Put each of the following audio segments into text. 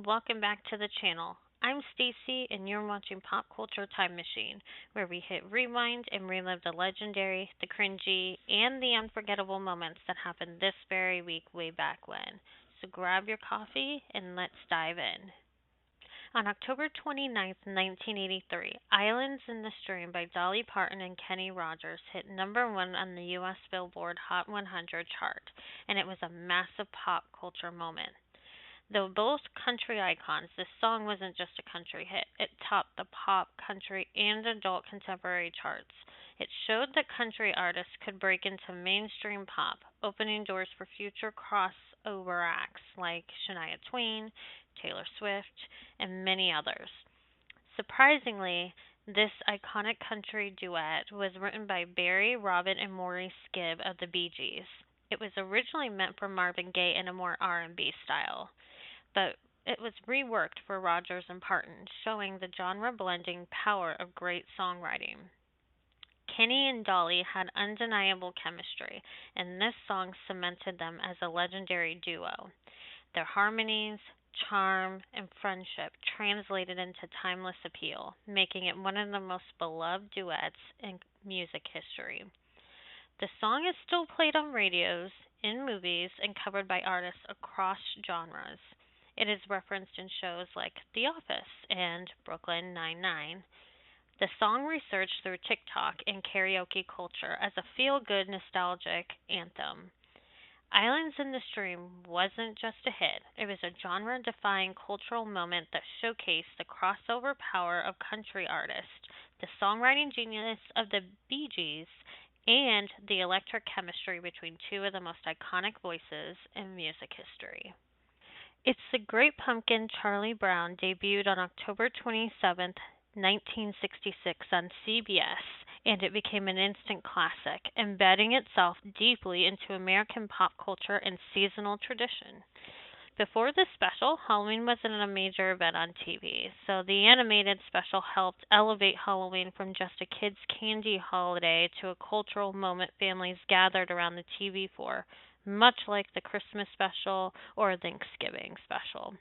welcome back to the channel. I'm Stacy and you're watching Pop Culture Time Machine, where we hit rewind and relive the legendary, the cringy, and the unforgettable moments that happened this very week way back when. So grab your coffee and let's dive in. On October 29th, 1983, Islands in the Stream by Dolly Parton and Kenny Rogers hit number one on the U.S. Billboard Hot 100 chart, and it was a massive pop culture moment. Though both country icons, this song wasn't just a country hit. It topped the pop, country, and adult contemporary charts. It showed that country artists could break into mainstream pop, opening doors for future crossover acts like Shania Twain, Taylor Swift, and many others. Surprisingly, this iconic country duet was written by Barry, Robin, and Maurice Gibb of the Bee Gees. It was originally meant for Marvin Gaye in a more R&B style, but it was reworked for Rogers and Parton, showing the genre blending power of great songwriting. Kenny and Dolly had undeniable chemistry, and this song cemented them as a legendary duo. Their harmonies, charm, and friendship translated into timeless appeal, making it one of the most beloved duets in music history. The song is still played on radios, in movies, and covered by artists across genres. It is referenced in shows like The Office and Brooklyn Nine-Nine. The song researched through TikTok and karaoke culture as a feel good nostalgic anthem. Islands in the Stream wasn't just a hit, it was a genre defying cultural moment that showcased the crossover power of country artists, the songwriting genius of the Bee Gees, and the electric chemistry between two of the most iconic voices in music history. It's The Great Pumpkin. Charlie Brown debuted on October 27th, 1966 on CBS, and it became an instant classic, embedding itself deeply into American pop culture and seasonal tradition. Before this special, Halloween wasn't a major event on TV, so the animated special helped elevate Halloween from just a kids' candy holiday to a cultural moment families gathered around the TV for, much like the Christmas special or Thanksgiving special.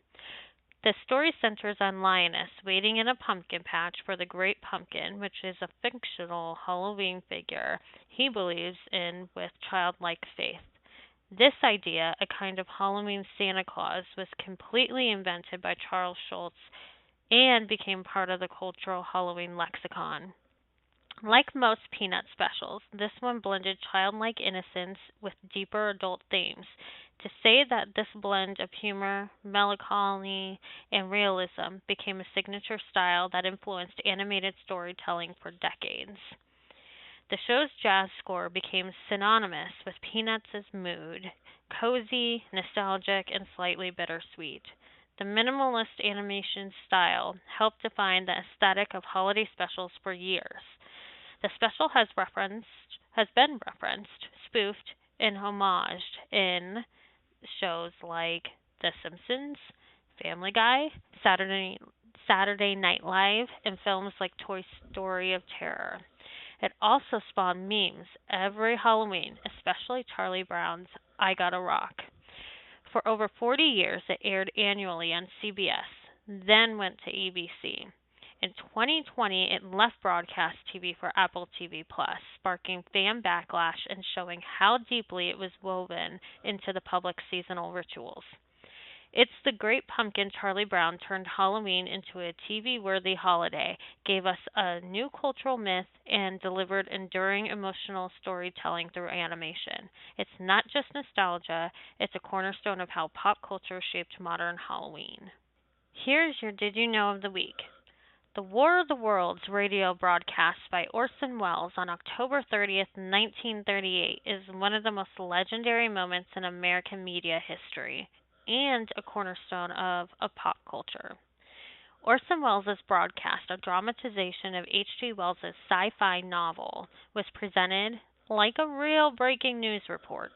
The story centers on Lioness waiting in a pumpkin patch for the Great Pumpkin, which is a fictional Halloween figure he believes in with childlike faith. This idea, a kind of Halloween Santa Claus, was completely invented by Charles Schulz and became part of the cultural Halloween lexicon. Like most Peanut specials, this one blended childlike innocence with deeper adult themes. To say that this blend of humor, melancholy, and realism became a signature style that influenced animated storytelling for decades. The show's jazz score became synonymous with Peanuts' mood, cozy, nostalgic, and slightly bittersweet. The minimalist animation style helped define the aesthetic of holiday specials for years. The special has been referenced, spoofed, and homaged in shows like The Simpsons, Family Guy, Saturday Night Live, and films like Toy Story of Terror. It also spawned memes every Halloween, especially Charlie Brown's I Gotta Rock. For over 40 years, it aired annually on CBS, then went to ABC. In 2020, it left broadcast TV for Apple TV Plus, sparking fan backlash and showing how deeply it was woven into the public's seasonal rituals. It's The Great Pumpkin. Charlie Brown turned Halloween into a TV worthy holiday, gave us a new cultural myth, and delivered enduring emotional storytelling through animation. It's not just nostalgia, it's a cornerstone of how pop culture shaped modern Halloween. Here's your Did You Know of the Week. The War of the Worlds radio broadcast by Orson Welles on October 30th, 1938 is one of the most legendary moments in American media history and a cornerstone of a pop culture. Orson Welles' broadcast, a dramatization of H.G. Wells' sci-fi novel, was presented like a real breaking news report.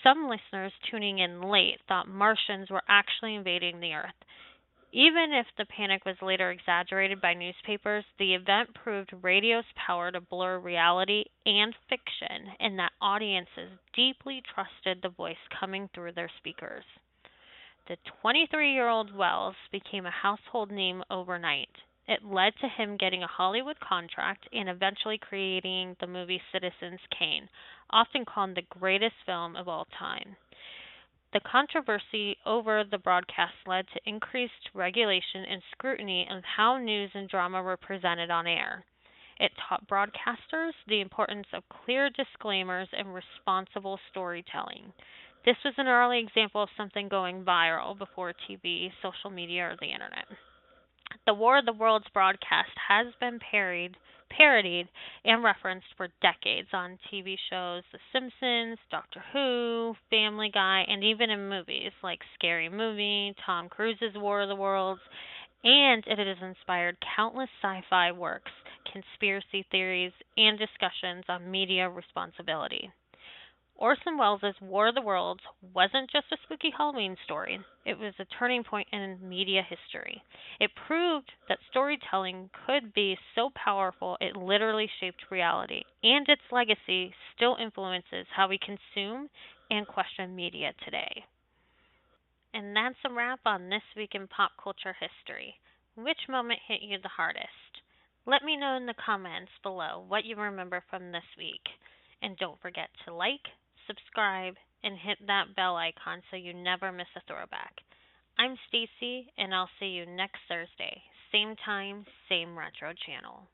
Some listeners tuning in late thought Martians were actually invading the Earth. Even if the panic was later exaggerated by newspapers, the event proved radio's power to blur reality and fiction, and that audiences deeply trusted the voice coming through their speakers. The 23-year-old Wells became a household name overnight. It led to him getting a Hollywood contract and eventually creating the movie Citizens Kane, often called the greatest film of all time. The controversy over the broadcast led to increased regulation and scrutiny of how news and drama were presented on air. It taught broadcasters the importance of clear disclaimers and responsible storytelling. This was an early example of something going viral before TV, social media, or the internet. The War of the Worlds broadcast has been parodied and referenced for decades on TV shows The Simpsons, Doctor Who, Family Guy, and even in movies like Scary Movie, Tom Cruise's War of the Worlds, and it has inspired countless sci fi works, conspiracy theories, and discussions on media responsibility. Orson Welles' War of the Worlds wasn't just a spooky Halloween story, it was a turning point in media history. It proved that storytelling could be so powerful it literally shaped reality, and its legacy still influences how we consume and question media today. And that's a wrap on This Week in Pop Culture History. Which moment hit you the hardest? Let me know in the comments below what you remember from this week. And don't forget to like, subscribe, and hit that bell icon so you never miss a throwback. I'm Stacy, and I'll see you next Thursday. Same time, same retro channel.